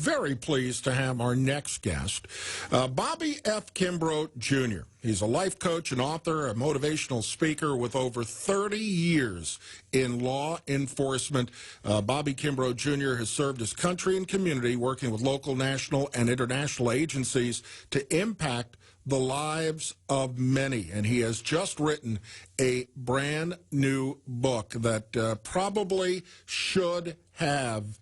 very pleased to have our next guest, Bobby F. Kimbrough, Jr. He's a life coach and author, a motivational speaker with over 30 years in law enforcement. Bobby Kimbrough, Jr. has served his country and community, working with local, national, and international agencies to impact the lives of many. And he has just written a brand new book that probably should have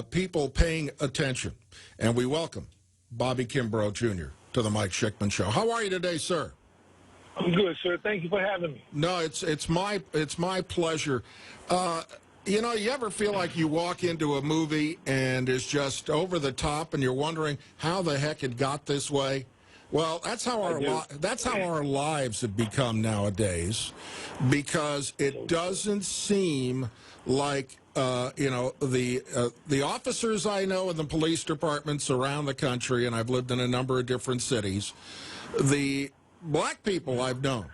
people paying attention. And we welcome Bobby Kimbrough, Jr. to the Mike Schickman Show. How are you today, sir? I'm good, sir. Thank you for having me. No, it's my pleasure. You know, you ever feel like you walk into a movie and it's just over the top, and you're wondering how the heck it got this way? Well, that's how our lives have become nowadays, because it doesn't seem like the officers I know in the police departments around the country, and I've lived in a number of different cities, the black people I've known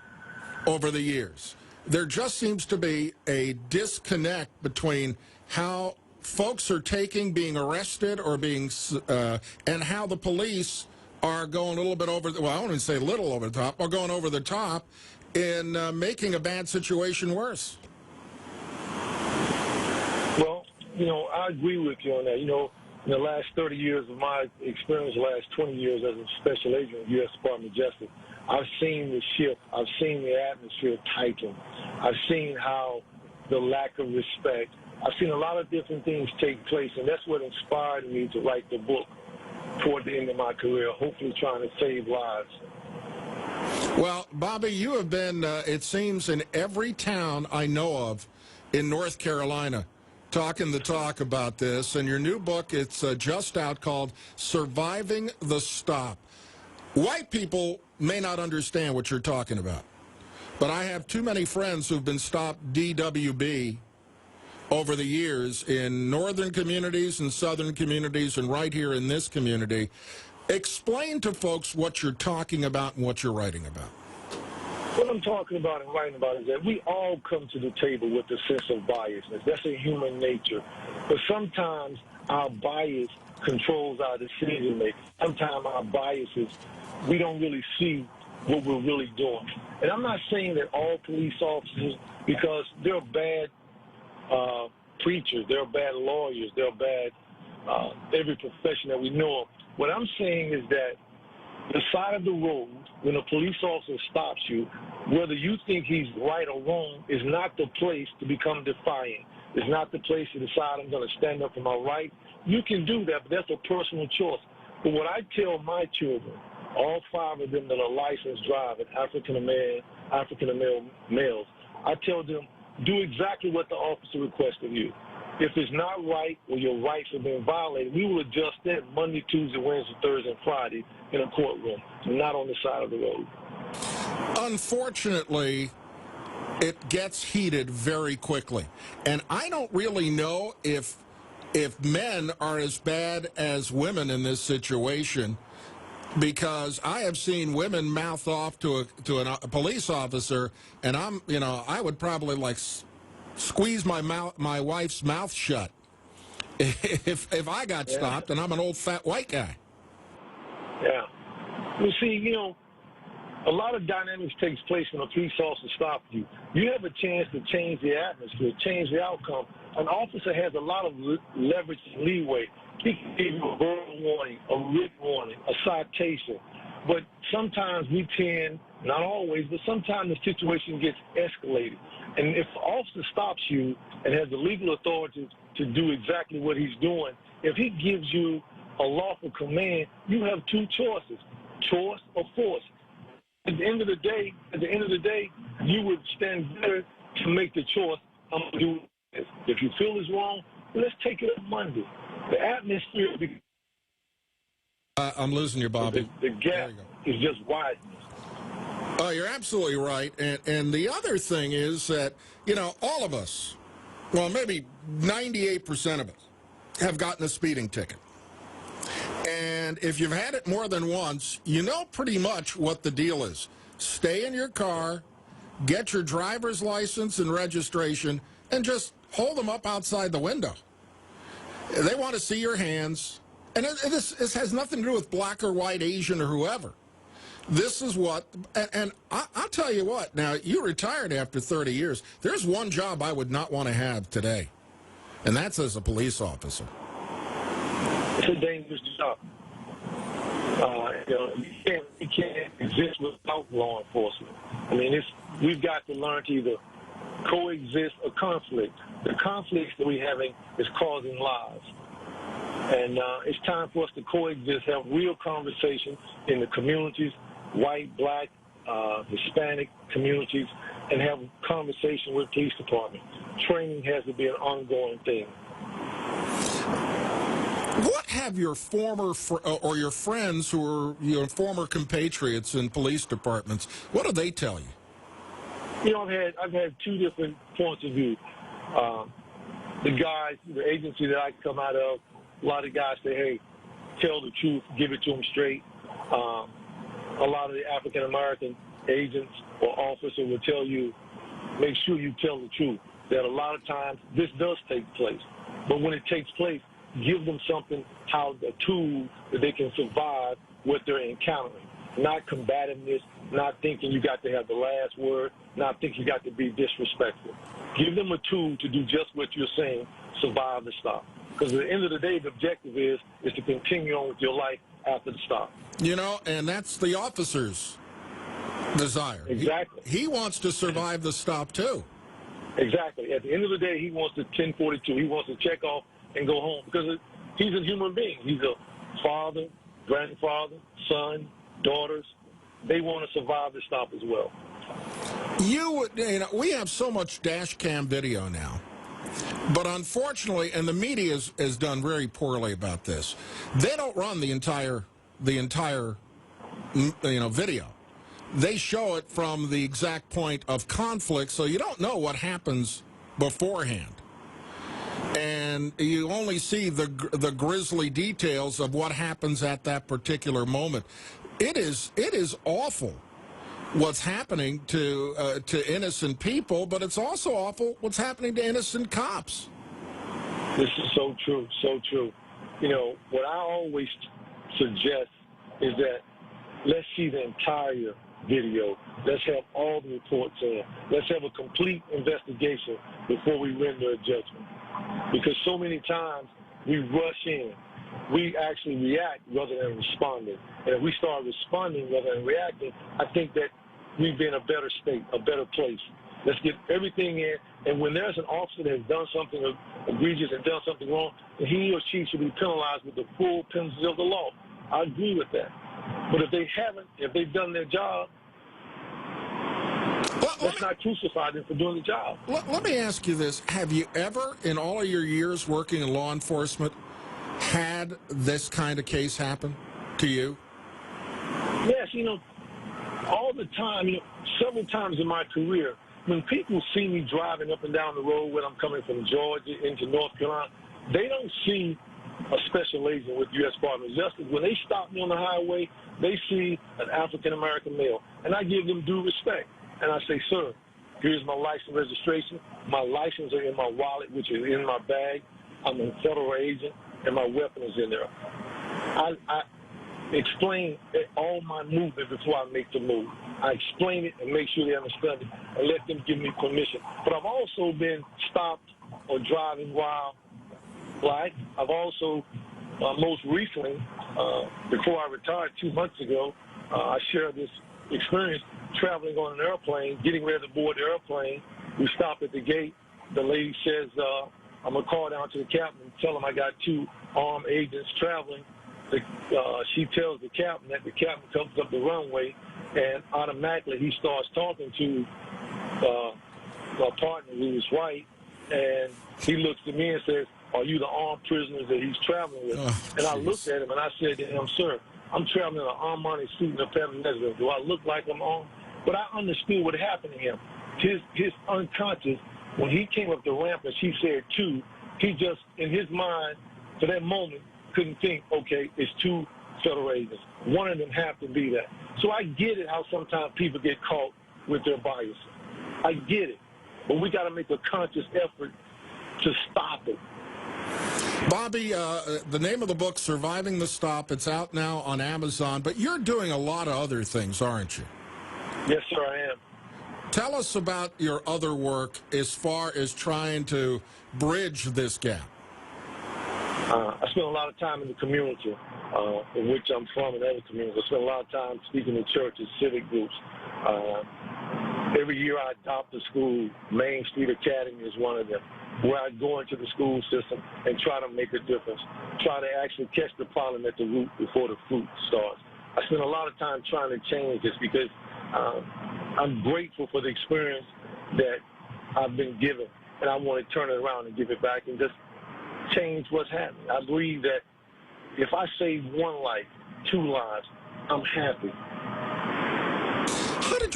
over the years, there just seems to be a disconnect between how folks are taking being arrested or being and how the police are going a little bit over, well, I wouldn't say a little over the top, or going over the top in making a bad situation worse. Well, you know, I agree with you on that. You know, in the last 30 years of my experience, the last 20 years as a special agent of the U.S. Department of Justice, I've seen the shift. I've seen the atmosphere tighten. I've seen how the lack of respect. I've seen a lot of different things take place, and that's what inspired me to write the book toward the end of my career, hopefully trying to save lives. Well, Bobby, you have been, it seems, in every town I know of in North Carolina, talking the talk about this. And your new book, it's just out, called Surviving the Stop. White people may not understand what you're talking about, but I have too many friends who've been stopped DWB over the years in northern communities and southern communities and right here in this community. Explain to folks what you're talking about and what you're writing about. What I'm talking about and writing about is that we all come to the table with a sense of biasness. That's a human nature. But sometimes our bias controls our decision making. Sometimes our biases, we don't really see what we're really doing. And I'm not saying that all police officers, because they're bad preachers, they're bad lawyers, they're bad every profession that we know of. What I'm saying is that the side of the road, when a police officer stops you, whether you think he's right or wrong, is not the place to become defiant. It's not the place to decide I'm going to stand up for my right. You can do that, but that's a personal choice. But what I tell my children, all 5 of them that are licensed driving, African males, I tell them, do exactly what the officer requests of you. If it's not right or your rights have been violated, we will adjust that Monday, Tuesday, Wednesday, Thursday, and Friday in a courtroom, not on the side of the road. Unfortunately, it gets heated very quickly. And I don't really know if men are as bad as women in this situation, because I have seen women mouth off to a police officer, and I would probably like squeeze my wife's mouth shut if I got stopped, and I'm an old fat white guy. Yeah. You see, you know, a lot of dynamics takes place when a police officer stops you. You have a chance to change the atmosphere, change the outcome. An officer has a lot of leverage and leeway. He can give you a verbal warning, a written warning, a citation. But sometimes we tend, not always, but sometimes the situation gets escalated. And if the officer stops you and has the legal authority to do exactly what he's doing, if he gives you a lawful command, you have 2 choices, choice or force. At the end of the day, you would stand better to make the choice. I'm going to do this. If you feel it's wrong, let's take it up Monday. The atmosphere. I'm losing you, Bobby. The gap is just widening. Oh, you're absolutely right. And the other thing is that, you know, all of us, well, maybe 98% of us, have gotten a speeding ticket. And if you've had it more than once, you know pretty much what the deal is. Stay in your car, get your driver's license and registration, and just hold them up outside the window. They want to see your hands. And this has nothing to do with black or white, Asian or whoever. This is what, and I'll tell you what, now, you retired after 30 years. There's one job I would not want to have today, and that's as a police officer. It's a dangerous job. You can't exist without law enforcement. I mean, we've got to learn to either coexist or conflict. The conflicts that we're having is causing lives. And it's time for us to coexist, have real conversations in the communities, white, black, Hispanic communities, and have conversation with police department. Training has to be an ongoing thing. What have your former or your friends who are former compatriots in police departments, what do they tell you? I've had two different points of view. The agency that I come out of, a lot of guys say, hey, tell the truth, give it to them straight. A lot of the African-American agents or officers will tell you, make sure you tell the truth, that a lot of times this does take place. But when it takes place, give them something, a tool that they can survive what they're encountering. Not combativeness, not thinking you got to have the last word, not thinking you got to be disrespectful. Give them a tool to do just what you're saying, survive the stop. Because at the end of the day, the objective is to continue on with your life after the stop. And that's the officer's desire. Exactly. He wants to survive the stop, too. Exactly. At the end of the day, he wants the 1042. He wants to check off and go home because he's a human being. He's a father, grandfather, son, daughters. They want to survive the stop as well. We have so much dash cam video now. But unfortunately, and the media has done very poorly about this, they don't run the entire video. They show it from the exact point of conflict, so you don't know what happens beforehand. And you only see the grisly details of what happens at that particular moment. It is awful what's happening to innocent people, but it's also awful what's happening to innocent cops. This is so true, so true. What I always suggest is that let's see the entire video. Let's have all the reports in. Let's have a complete investigation before we render a judgment. Because so many times we rush in. We actually react rather than responding. And if we start responding rather than reacting, I think that we'd be in a better state, a better place. Let's get everything in. And when there's an officer that has done something egregious and done something wrong, he or she should be penalized with the full penalties of the law. I agree with that. But if they haven't, if they've done their job, let's not crucify them for doing the job. Let me ask you this. Have you ever, in all of your years working in law enforcement, had this kind of case happen to you? Yes, all the time, several times in my career, when people see me driving up and down the road when I'm coming from Georgia into North Carolina, they don't see a special agent with U.S. Department of Justice. When they stop me on the highway, they see an African-American male, and I give them due respect. And I say, sir, here's my license registration. My license are in my wallet, which is in my bag. I'm a federal agent, and my weapon is in there. I explain all my movement before I make the move. I explain it and make sure they understand it and let them give me permission. But I've also been stopped or driving while black. I've also, most recently, before I retired 2 months ago, I shared this experience traveling on an airplane, getting ready to board the airplane. We stop at the gate. The lady says, I'm going to call down to the captain and tell him I got 2 armed agents traveling. She tells the captain that the captain comes up the runway, and automatically he starts talking to my partner who's white, and he looks at me and says, are you the armed prisoners that he's traveling with? And I looked at him and I said to him, sir, I'm traveling in an Armani suit and a pair of residence. Do I look like I'm armed? But I understood what happened to him. His unconscious, when he came up the ramp and she said 2, he just, in his mind, for that moment, couldn't think, okay, it's 2 federal agents. One of them have to be that. So I get it how sometimes people get caught with their bias. I get it. But we got to make a conscious effort to stop it. Bobby, the name of the book, Surviving the Stop, it's out now on Amazon, but you're doing a lot of other things, aren't you? Yes, sir, I am. Tell us about your other work as far as trying to bridge this gap. I spend a lot of time in the community in which I'm from and other communities. I spend a lot of time speaking to churches, civic groups. Every year I adopt a school. Main Street Academy is one of them, where I go into the school system and try to make a difference, try to actually catch the problem at the root before the fruit starts. I spend a lot of time trying to change this because I'm grateful for the experience that I've been given, and I want to turn it around and give it back and just change what's happening. I believe that if I save one life, 2 lives, I'm happy. How did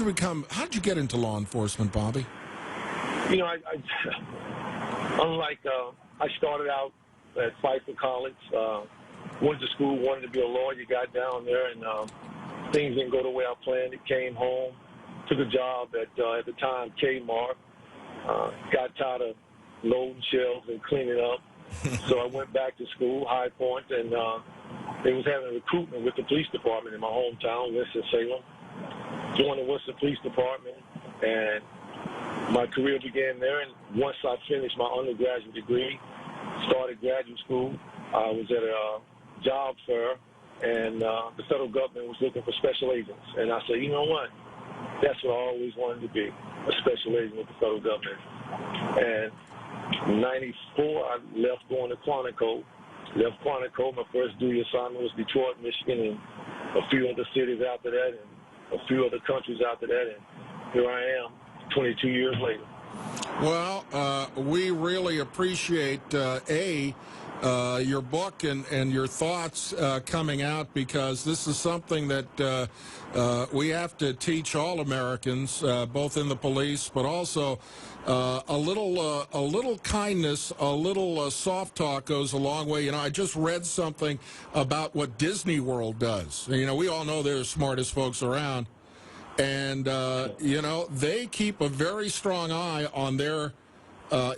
you get into law enforcement, Bobby? You know, I started out at Pfeiffer College, went to school, wanted to be a lawyer, got down there, and things didn't go the way I planned. It came home, took a job at the time, Kmart, got tired of loading shelves and cleaning up. So I went back to school, High Point, and they was having a recruitment with the police department in my hometown, Winston-Salem. Joined the Worcester Police Department, and my career began there. And once I finished my undergraduate degree, started graduate school, I was at a job fair, and the federal government was looking for special agents. And I said, you know what? That's what I always wanted to be, a special agent with the federal government. And in '94, I left going to Quantico. Left Quantico. My first duty assignment was Detroit, Michigan, and a few other cities after that, and a few other countries after that, and here I am 22 years later. Well, we really appreciate, your book and your thoughts coming out, because this is something that we have to teach all Americans, both in the police, but also a little kindness, a little soft talk goes a long way. You know, I just read something about what Disney World does. You know, we all know they're the smartest folks around. And, you know, they keep a very strong eye on their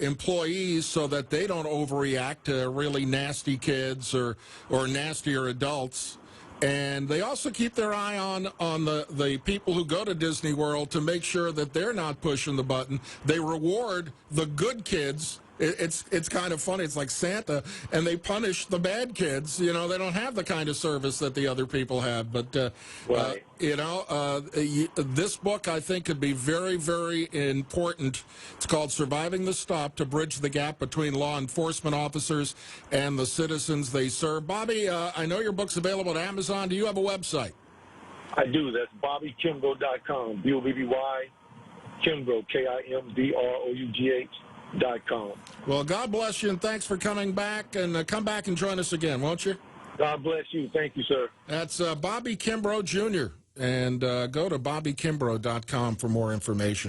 employees so that they don't overreact to really nasty kids or nastier adults. And they also keep their eye on the people who go to Disney World to make sure that they're not pushing the button. They reward the good kids. It's kind of funny. It's like Santa, and they punish the bad kids. You know, they don't have the kind of service that the other people have. But, Right. you know, this book, I think, could be very, very important. It's called Surviving the Stop, to bridge the gap between law enforcement officers and the citizens they serve. Bobby, I know your book's available at Amazon. Do you have a website? I do. That's BobbyKimbrough.com. B-O-B-B-Y, Kimbrough, Kimbrough.com. Well, God bless you, and thanks for coming back. And come back and join us again, won't you? God bless you. Thank you, sir. That's Bobby Kimbrough, Jr., and go to BobbyKimbrough.com for more information.